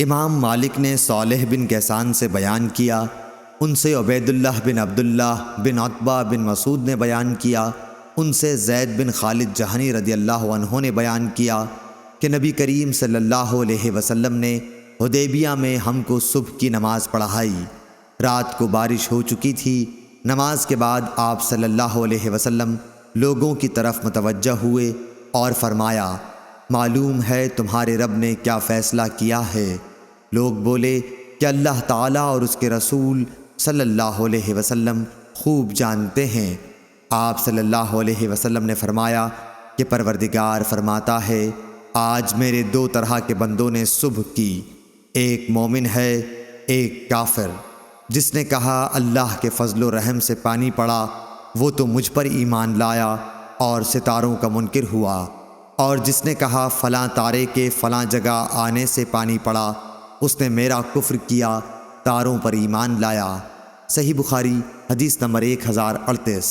امام مالک نے صالح بن کیسان سے بیان کیا، ان سے عبید اللہ بن عبداللہ بن عتبہ بن مسعود نے بیان کیا، ان سے زید بن خالد جہنی رضی اللہ عنہ نے بیان کیا کہ نبی کریم صلی اللہ علیہ وسلم نے حدیبیہ میں ہم کو صبح کی نماز پڑھائی۔ رات کو بارش ہو چکی تھی۔ نماز کے بعد آپ صلی اللہ علیہ وسلم لوگوں کی طرف متوجہ ہوئے اور فرمایا، معلوم ہے تمہارے رب نے کیا فیصلہ کیا ہے؟ لوگ بولے کہ اللہ تعالیٰ اور اس کے رسول صلی اللہ علیہ وسلم خوب جانتے ہیں۔ آپ صلی اللہ علیہ وسلم نے فرمایا کہ پروردگار فرماتا ہے، آج میرے دو طرح کے بندوں نے صبح کی، ایک مومن ہے، ایک کافر۔ جس نے کہا اللہ کے فضل و رحم سے پانی پڑا، وہ تو مجھ پر ایمان لایا اور ستاروں کا منکر ہوا، اور جس نے کہا فلاں تارے کے فلاں جگہ آنے سے پانی پڑا، اس نے میرا کفر کیا، تاروں پر ایمان لایا۔ صحیح بخاری حدیث نمبر 1038۔